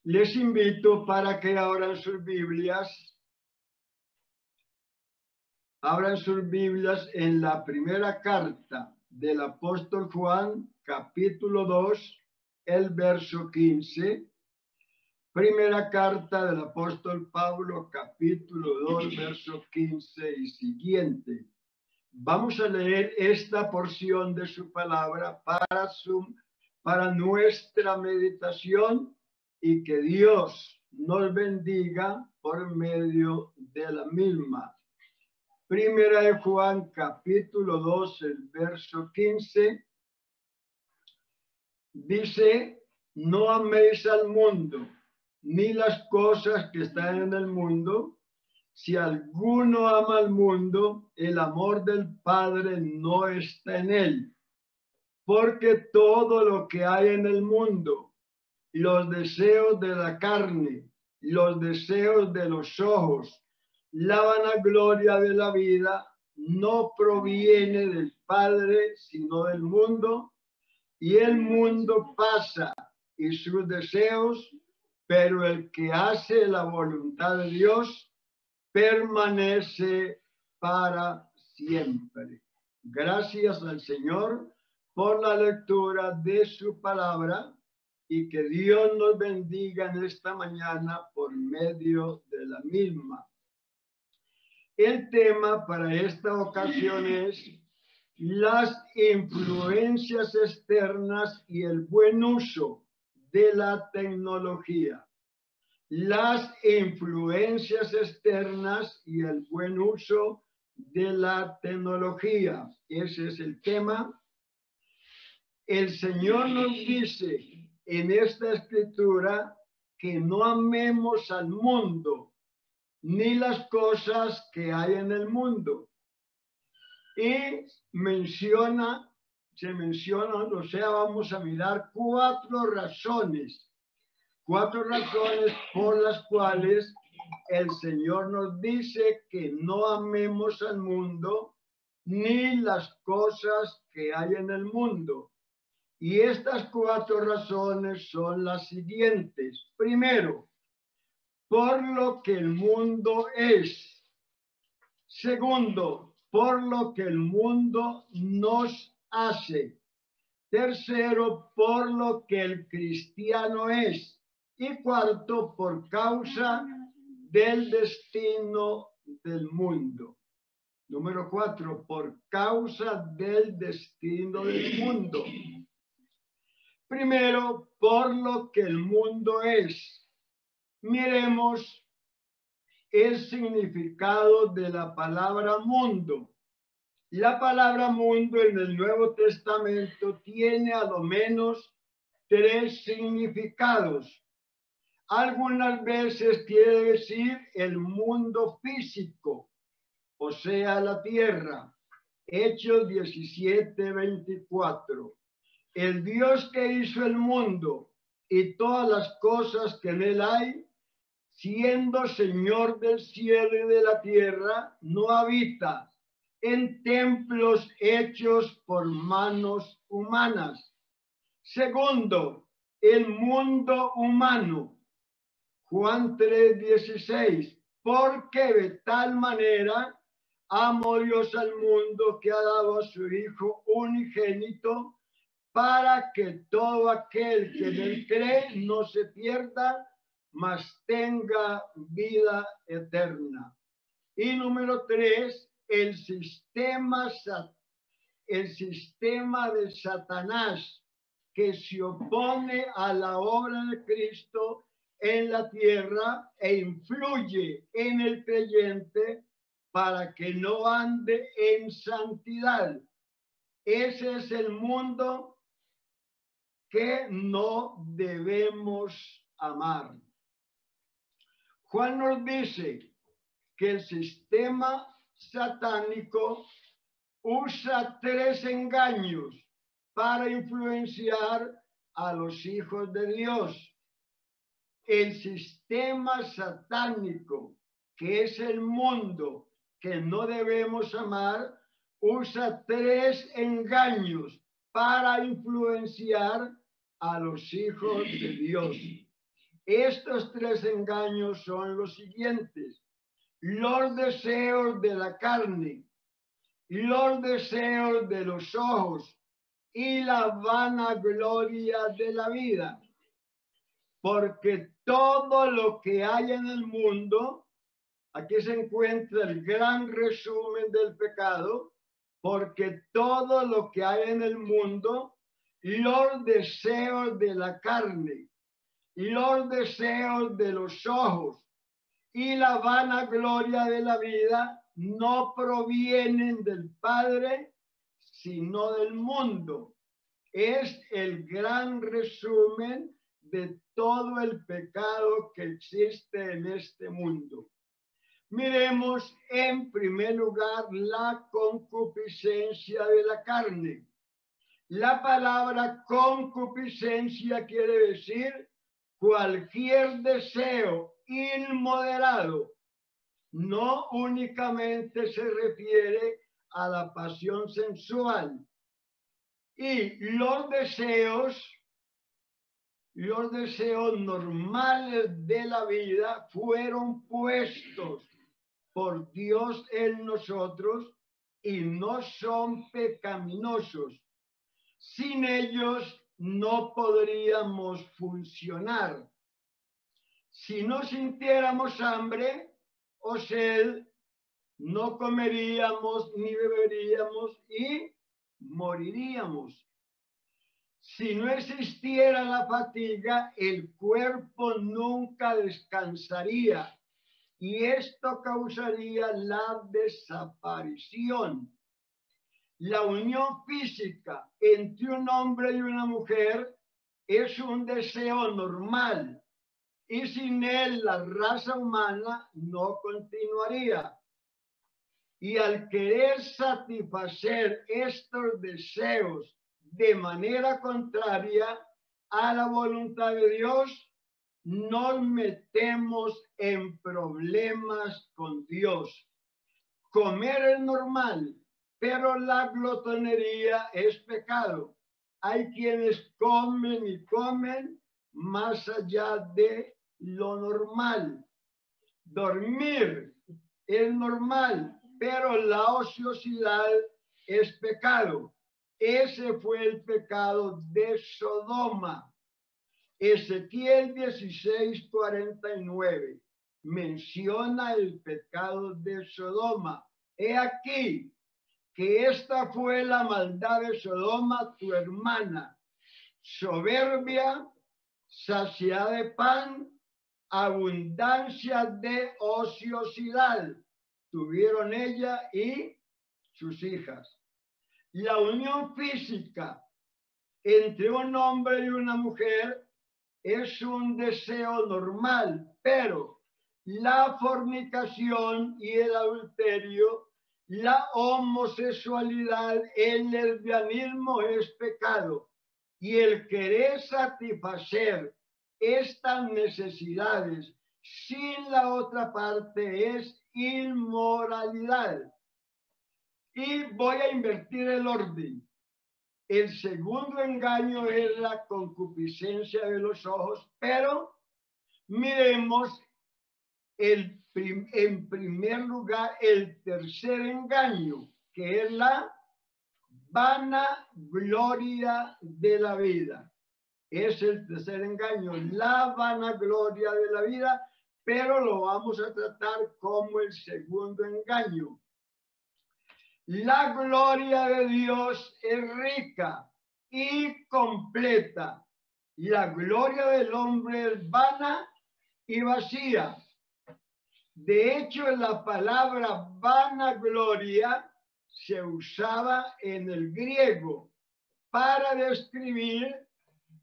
Les invito para que abran sus Biblias. Abran sus Biblias en la primera carta del apóstol Juan, capítulo 2, el verso 15. Primera carta del apóstol Pablo, capítulo 2, verso 15 y siguiente. Vamos a leer esta porción de su palabra para nuestra meditación y que Dios nos bendiga por medio de la misma. Primera de Juan, capítulo 2, el verso 15, dice: no améis al mundo, ni las cosas que están en el mundo. Si alguno ama al mundo, el amor del Padre no está en él. Porque todo lo que hay en el mundo, los deseos de la carne, los deseos de los ojos, la vanagloria de la vida, no proviene del Padre, sino del mundo. Y el mundo pasa y sus deseos, pero el que hace la voluntad de Dios permanece para siempre. Gracias al Señor por la lectura de su palabra y que Dios nos bendiga en esta mañana por medio de la misma. El tema para esta ocasión es las influencias externas y el buen uso de la tecnología. Las influencias externas y el buen uso de la tecnología. Ese es el tema. El Señor nos dice en esta escritura que no amemos al mundo ni las cosas que hay en el mundo. Y se menciona, o sea, vamos a mirar cuatro razones por las cuales el Señor nos dice que no amemos al mundo ni las cosas que hay en el mundo. Y estas cuatro razones son las siguientes. Primero, por lo que el mundo es. Segundo, por lo que el mundo nos hace. Tercero, por lo que el cristiano es. Y cuarto, por causa del destino del mundo. Número 4, por causa del destino del mundo. Primero, por lo que el mundo es. Miremos el significado de la palabra mundo. La palabra mundo en el Nuevo Testamento tiene a lo menos 3 significados. Algunas veces quiere decir el mundo físico, o sea, la tierra. Hechos 17:24. El Dios que hizo el mundo y todas las cosas que en él hay, siendo Señor del cielo y de la tierra, no habita en templos hechos por manos humanas. Segundo, el mundo humano. Juan 3:16, porque de tal manera amó Dios al mundo que ha dado a su Hijo unigénito, para que todo aquel que en él cree no se pierda, mas tenga vida eterna. Y número 3, el sistema de Satanás, que se opone a la obra de Cristo en la tierra e influye en el creyente para que no ande en santidad. Ese es el mundo que no debemos amar. Juan nos dice que el sistema satánico usa 3 engaños para influenciar a los hijos de Dios. El sistema satánico, que es el mundo que no debemos amar, usa 3 engaños para influenciar a los hijos de Dios. Estos tres engaños son los siguientes: los deseos de la carne, los deseos de los ojos y la vanagloria de la vida. Porque todo lo que hay en el mundo, aquí se encuentra el gran resumen del pecado, porque todo lo que hay en el mundo, los deseos de la carne, los deseos de los ojos y la vanagloria de la vida no provienen del Padre, sino del mundo. Es el gran resumen de todo el pecado que existe en este mundo. Miremos en primer lugar la concupiscencia de la carne. La palabra concupiscencia quiere decir cualquier deseo inmoderado. No únicamente se refiere a la pasión sensual. Y los deseos normales de la vida fueron puestos por Dios en nosotros y no son pecaminosos. Sin ellos no podríamos funcionar. Si no sintiéramos hambre o sed, no comeríamos ni beberíamos y moriríamos. Si no existiera la fatiga, el cuerpo nunca descansaría y esto causaría la desaparición. La unión física entre un hombre y una mujer es un deseo normal y sin él la raza humana no continuaría. Y al querer satisfacer estos deseos de manera contraria a la voluntad de Dios, nos metemos en problemas con Dios. Comer es normal, pero la glotonería es pecado. Hay quienes comen y comen más allá de lo normal. Dormir es normal, pero la ociosidad es pecado. Ese fue el pecado de Sodoma. Ezequiel 16:49 menciona el pecado de Sodoma. He aquí que esta fue la maldad de Sodoma, tu hermana, soberbia, saciedad de pan, abundancia de ociosidad tuvieron ella y sus hijas. La unión física entre un hombre y una mujer es un deseo normal, pero la fornicación y el adulterio, la homosexualidad, el lesbianismo es pecado. Y el querer satisfacer estas necesidades sin la otra parte es inmoralidad. Y voy a invertir el orden. El segundo engaño es la concupiscencia de los ojos, pero miremos en primer lugar el tercer engaño, que es la vanagloria de la vida. Es el tercer engaño, la vanagloria de la vida, pero lo vamos a tratar como el segundo engaño. La gloria de Dios es rica y completa. La gloria del hombre es vana y vacía. De hecho, la palabra vanagloria se usaba en el griego para describir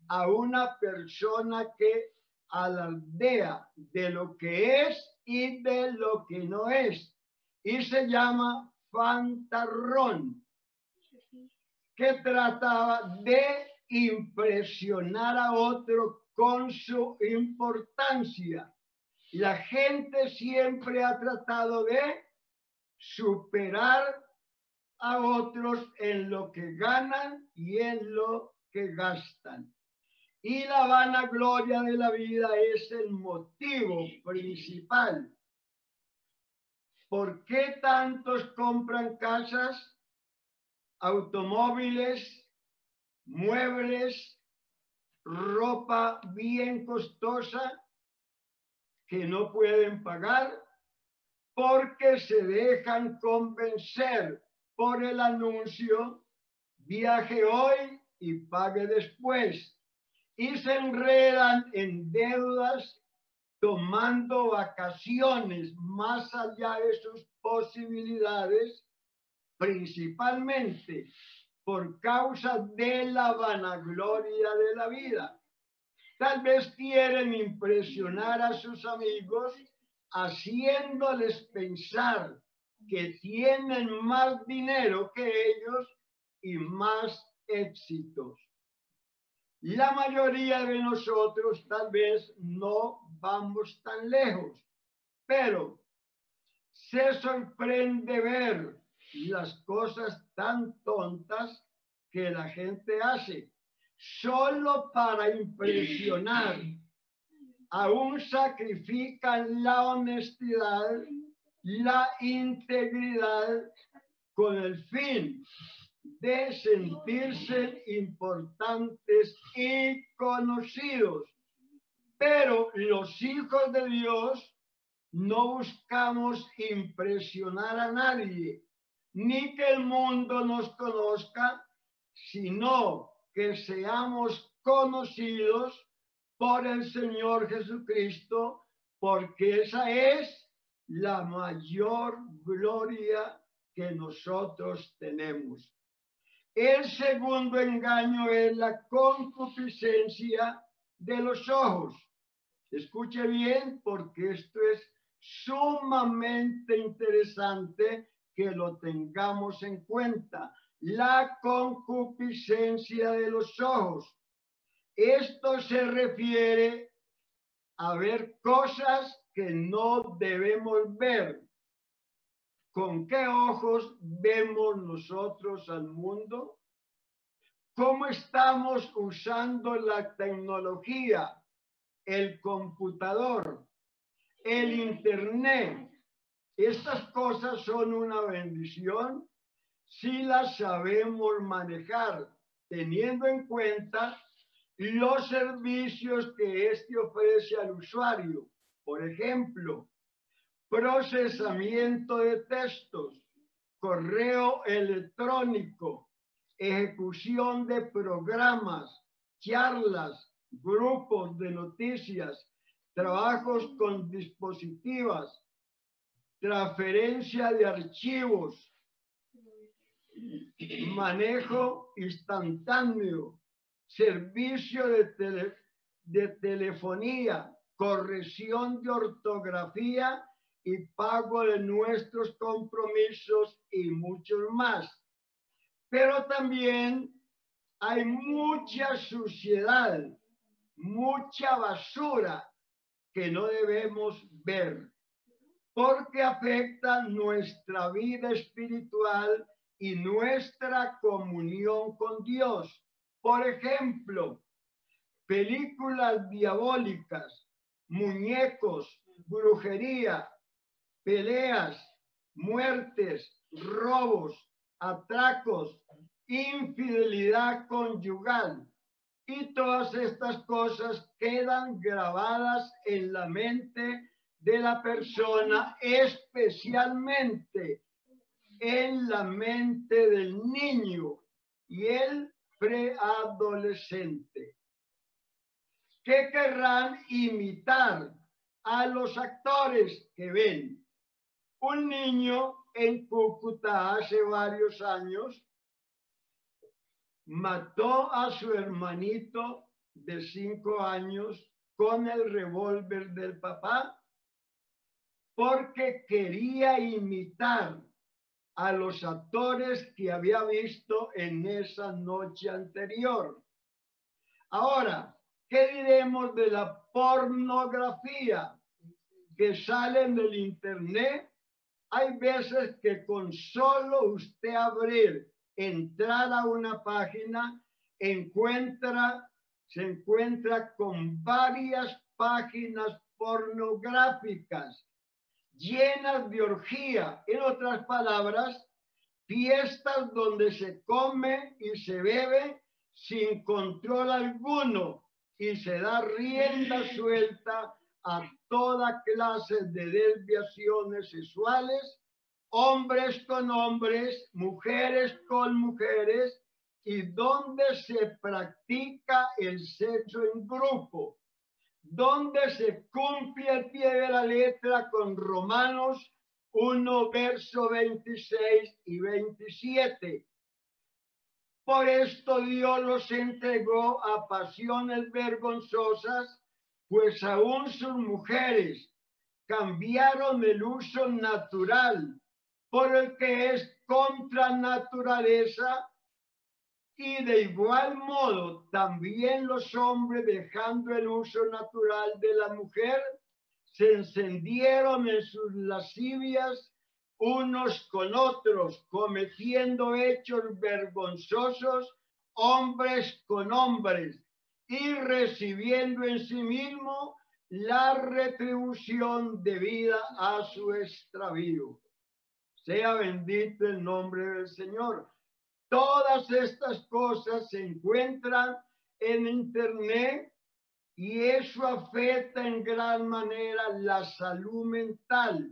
a una persona que alardea de lo que es y de lo que no es. Y se llama fantarrón, que trataba de impresionar a otro con su importancia. La gente siempre ha tratado de superar a otros en lo que ganan y en lo que gastan. Y la vanagloria de la vida es el motivo principal. ¿Por qué tantos compran casas, automóviles, muebles, ropa bien costosa que no pueden pagar? Porque se dejan convencer por el anuncio, viaje hoy y pague después. Y se enredan en deudas, tomando vacaciones más allá de sus posibilidades, principalmente por causa de la vanagloria de la vida. Tal vez quieren impresionar a sus amigos haciéndoles pensar que tienen más dinero que ellos y más éxitos. La mayoría de nosotros tal vez no vamos tan lejos, pero se sorprende ver las cosas tan tontas que la gente hace solo para impresionar. Aún sacrifican la honestidad, la integridad con el fin de sentirse importantes y conocidos. Pero los hijos de Dios no buscamos impresionar a nadie, ni que el mundo nos conozca, sino que seamos conocidos por el Señor Jesucristo, porque esa es la mayor gloria que nosotros tenemos. El segundo engaño es la concupiscencia de los ojos. Escuche bien, porque esto es sumamente interesante que lo tengamos en cuenta. La concupiscencia de los ojos. Esto se refiere a ver cosas que no debemos ver. ¿Con qué ojos vemos nosotros al mundo? ¿Cómo estamos usando la tecnología, el computador, el internet? Estas cosas son una bendición si las sabemos manejar, teniendo en cuenta los servicios que éste ofrece al usuario. Por ejemplo, procesamiento de textos, correo electrónico, ejecución de programas, charlas, grupos de noticias, trabajos con dispositivos, transferencia de archivos, manejo instantáneo, servicio de telefonía, corrección de ortografía y pago de nuestros compromisos y muchos más. Pero también hay mucha suciedad, mucha basura que no debemos ver, porque afecta nuestra vida espiritual y nuestra comunión con Dios. Por ejemplo, películas diabólicas, muñecos, brujería, peleas, muertes, robos, atracos, infidelidad conyugal. Y todas estas cosas quedan grabadas en la mente de la persona, especialmente en la mente del niño y el preadolescente, que querrán imitar a los actores que ven. Un niño en Cúcuta hace varios años mató a su hermanito de 5 años con el revólver del papá porque quería imitar a los actores que había visto en esa noche anterior. Ahora, ¿qué diremos de la pornografía que sale del internet? Hay veces que con solo usted entrar a una página, encuentra se encuentra con varias páginas pornográficas llenas de orgía. En otras palabras, fiestas donde se come y se bebe sin control alguno y se da rienda suelta a toda clase de desviaciones sexuales, hombres con hombres, mujeres con mujeres, y donde se practica el sexo en grupo, donde se cumple al pie de la letra con Romanos 1, verso 26 y 27. Por esto Dios los entregó a pasiones vergonzosas, pues aún sus mujeres cambiaron el uso natural por el que es contra naturaleza, y de igual modo también los hombres, dejando el uso natural de la mujer, se encendieron en sus lascivias unos con otros, cometiendo hechos vergonzosos hombres con hombres, y recibiendo en sí mismo la retribución debida a su extravío. Sea bendito el nombre del Señor. Todas estas cosas se encuentran en Internet y eso afecta en gran manera la salud mental,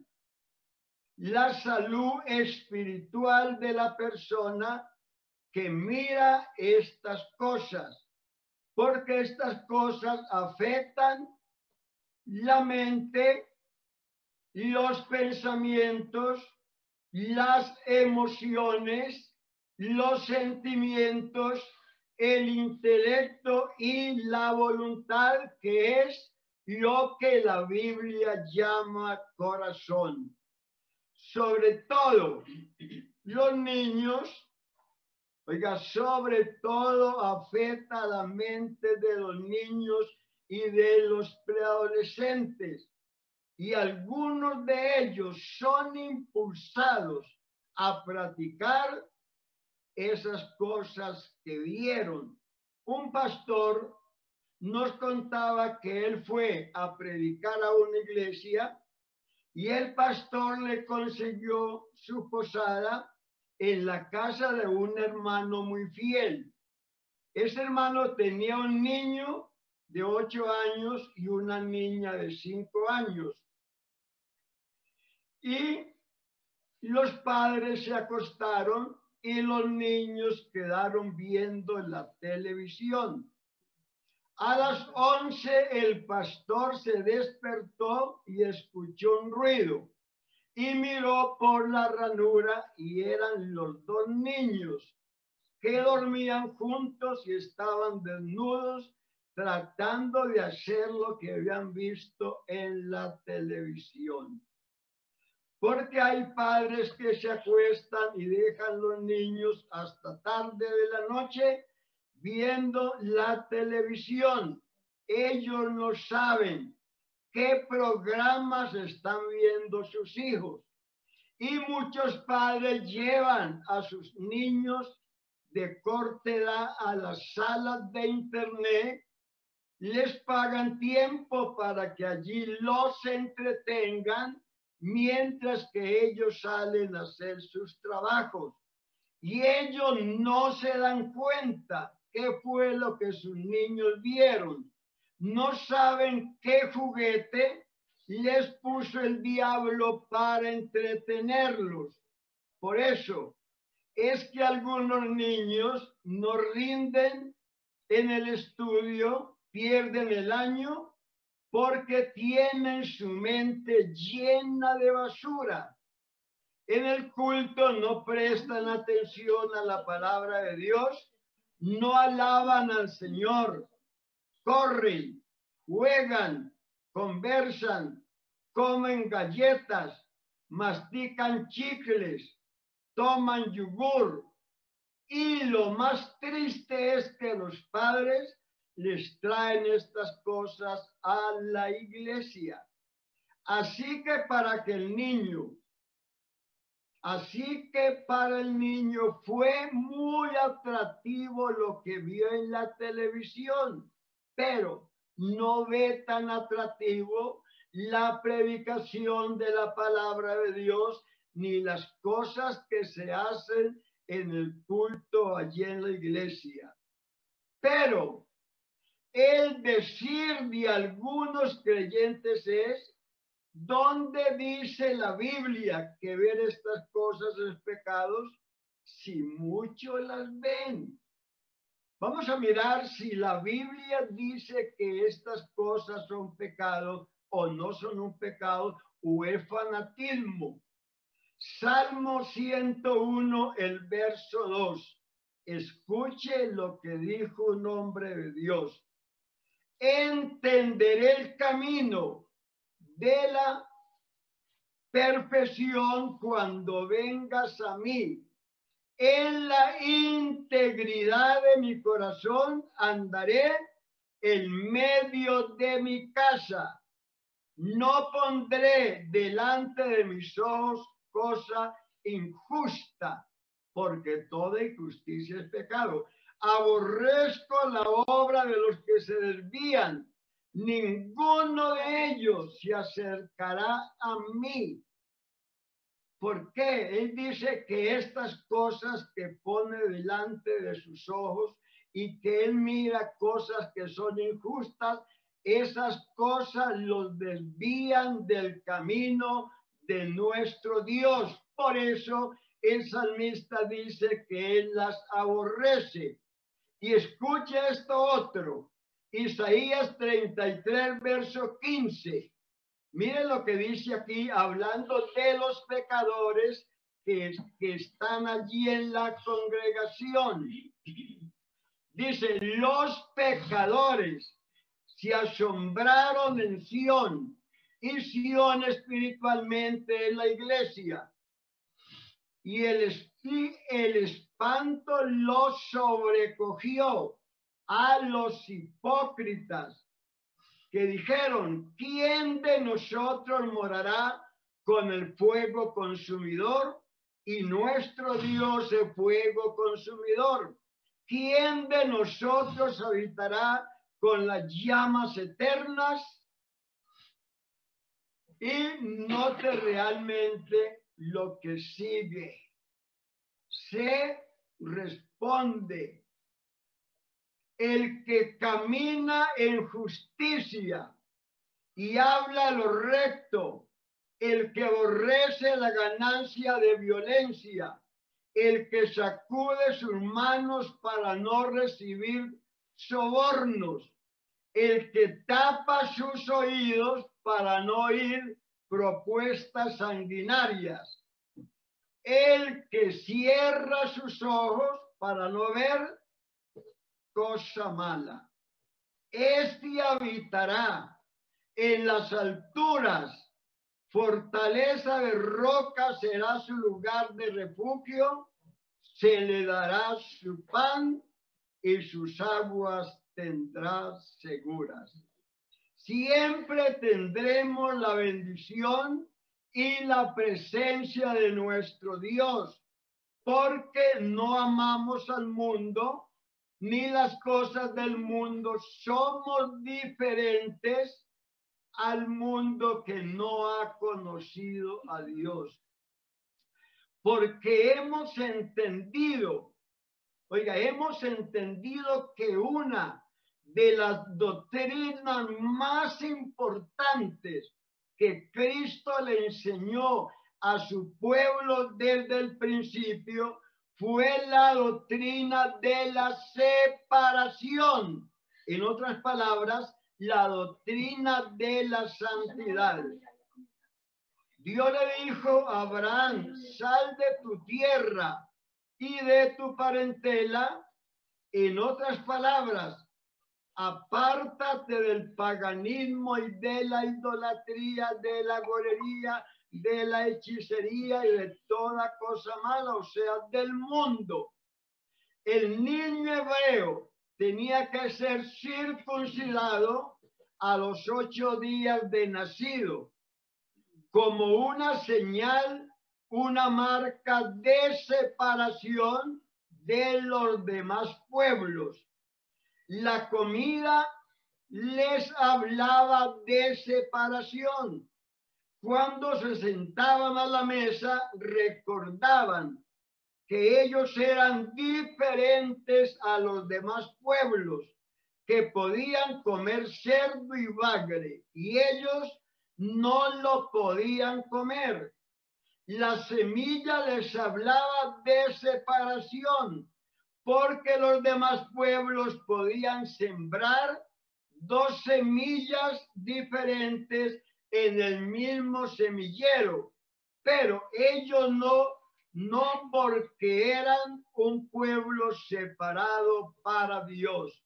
la salud espiritual de la persona que mira estas cosas, porque estas cosas afectan la mente, los pensamientos, las emociones, los sentimientos, el intelecto y la voluntad, que es lo que la Biblia llama corazón. Sobre todo, los niños, oiga, sobre todo afecta a la mente de los niños y de los preadolescentes. Y algunos de ellos son impulsados a practicar esas cosas que vieron. Un pastor nos contaba que él fue a predicar a una iglesia y el pastor le consiguió su posada en la casa de un hermano muy fiel. Ese hermano tenía un niño de 8 años y una niña de 5 años. Y los padres se acostaron y los niños quedaron viendo la televisión. A las 11 el pastor se despertó y escuchó un ruido y miró por la ranura y eran los dos niños que dormían juntos y estaban desnudos tratando de hacer lo que habían visto en la televisión. Porque hay padres que se acuestan y dejan los niños hasta tarde de la noche viendo la televisión. Ellos no saben qué programas están viendo sus hijos. Y muchos padres llevan a sus niños de corta edad a las salas de internet, les pagan tiempo para que allí los entretengan, mientras que ellos salen a hacer sus trabajos. Y ellos no se dan cuenta qué fue lo que sus niños vieron. No saben qué juguete les puso el diablo para entretenerlos. Por eso es que algunos niños no rinden en el estudio, pierden el año, porque tienen su mente llena de basura. En el culto no prestan atención a la palabra de Dios, no alaban al Señor, corren, juegan, conversan, comen galletas, mastican chicles, toman yogur. Y lo más triste es que los padres les traen estas cosas a la iglesia. Así que para el niño fue muy atractivo lo que vio en la televisión. pero no ve tan atractivo la predicación de la palabra de Dios ni las cosas que se hacen en el culto allí en la iglesia. Pero el decir de algunos creyentes es: ¿dónde dice la Biblia que ver estas cosas es pecados? Si muchos las ven. Vamos a mirar si la Biblia dice que estas cosas son pecado o no son un pecado o es fanatismo. Salmo 101, el verso 2. Escuche lo que dijo un hombre de Dios. Entenderé el camino de la perfección cuando vengas a mí. En la integridad de mi corazón andaré en medio de mi casa. No pondré delante de mis ojos cosa injusta, porque toda injusticia es pecado. Aborrezco la obra de los que se desvían. Ninguno de ellos se acercará a mí. ¿Por qué? Él dice que estas cosas que pone delante de sus ojos y que él mira cosas que son injustas, esas cosas los desvían del camino de nuestro Dios. Por eso el salmista dice que él las aborrece. Y escuche esto otro. Isaías 33, verso 15. Miren lo que dice aquí, hablando de los pecadores que están allí en la congregación. Dice: los pecadores se asombraron en Sión, y Sión espiritualmente en la iglesia. Y el espanto los sobrecogió a los hipócritas, que dijeron: ¿quién de nosotros morará con el fuego consumidor? Y nuestro Dios es fuego consumidor. ¿Quién de nosotros habitará con las llamas eternas? Y note realmente lo que sigue. Se responde: el que camina en justicia y habla lo recto, el que aborrece la ganancia de violencia, el que sacude sus manos para no recibir sobornos, el que tapa sus oídos para no oír propuestas sanguinarias, el que cierra sus ojos para no ver cosa mala. Este habitará en las alturas, fortaleza de roca será su lugar de refugio, se le dará su pan y sus aguas tendrá seguras. Siempre tendremos la bendición y la presencia de nuestro Dios, porque no amamos al mundo ni las cosas del mundo. Somos diferentes al mundo que no ha conocido a Dios, porque hemos entendido, hemos entendido que una de las doctrinas más importantes que Cristo le enseñó a su pueblo desde el principio fue la doctrina de la separación. En otras palabras, la doctrina de la santidad. Dios le dijo a Abraham: sal de tu tierra y de tu parentela. En otras palabras, apártate del paganismo y de la idolatría, de la gorería, de la hechicería y de toda cosa mala, o sea, del mundo. El niño hebreo tenía que ser circuncidado a los 8 días de nacido, como una señal, una marca de separación de los demás pueblos. La comida les hablaba de separación. Cuando se sentaban a la mesa, recordaban que ellos eran diferentes a los demás pueblos, que podían comer cerdo y bagre, y ellos no lo podían comer. La semilla les hablaba de separación, porque los demás pueblos podían sembrar dos semillas diferentes en el mismo semillero, pero ellos no porque eran un pueblo separado para Dios.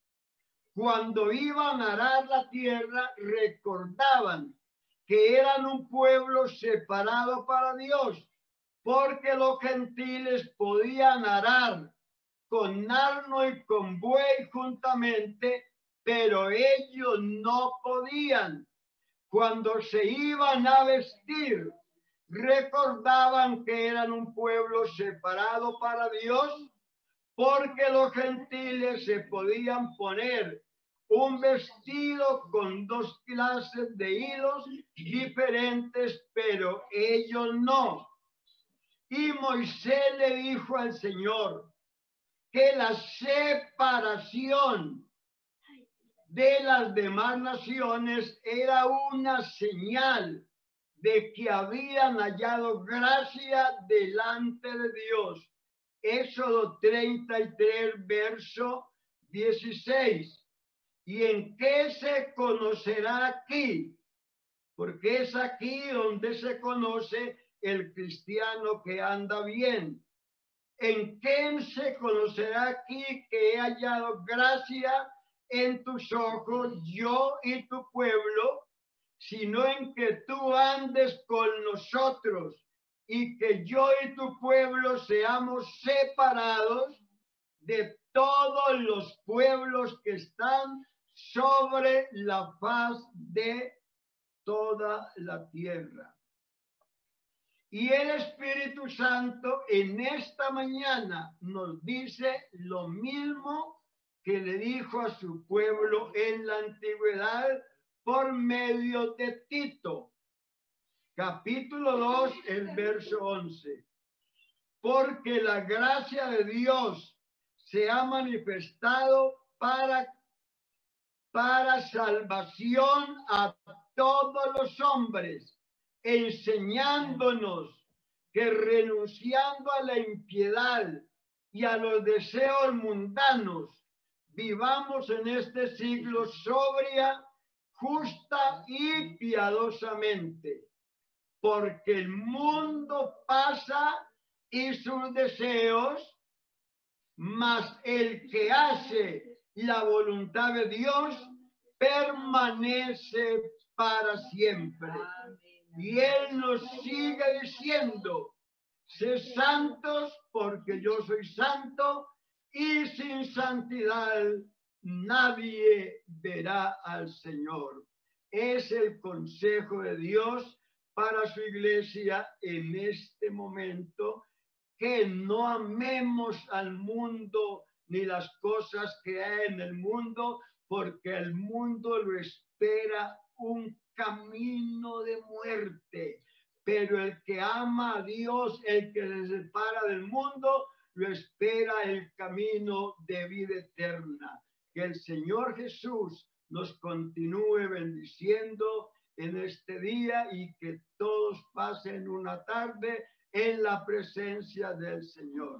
Cuando iban a arar la tierra, recordaban que eran un pueblo separado para Dios, porque los gentiles podían arar con asno y con buey juntamente, pero ellos no podían. Cuando se iban a vestir, recordaban que eran un pueblo separado para Dios, porque los gentiles se podían poner un vestido con dos clases de hilos diferentes, pero ellos no. Y Moisés le dijo al Señor que la separación de las demás naciones era una señal de que habían hallado gracia delante de Dios. Éxodo 33, verso 16. ¿Y en qué se conocerá aquí? Porque es aquí donde se conoce el cristiano que anda bien. ¿En qué se conocerá aquí que he hallado gracia en tus ojos, yo y tu pueblo, sino en que tú andes con nosotros y que yo y tu pueblo seamos separados de todos los pueblos que están sobre la faz de toda la tierra? Y el Espíritu Santo en esta mañana nos dice lo mismo que le dijo a su pueblo en la antigüedad por medio de Tito. Capítulo 2, el verso 11. Porque la gracia de Dios se ha manifestado para salvación a todos los hombres, enseñándonos que renunciando a la impiedad y a los deseos mundanos, vivamos en este siglo sobria, justa y piadosamente, porque el mundo pasa y sus deseos, mas el que hace la voluntad de Dios permanece para siempre. Y Él nos sigue diciendo: sed santos porque yo soy santo, y sin santidad nadie verá al Señor. Es el consejo de Dios para su iglesia en este momento, que no amemos al mundo ni las cosas que hay en el mundo, porque el mundo lo espera un camino de muerte. Pero el que ama a Dios, el que se separa del mundo, lo espera el camino de vida eterna. Que el Señor Jesús nos continúe bendiciendo en este día y que todos pasen una tarde en la presencia del Señor.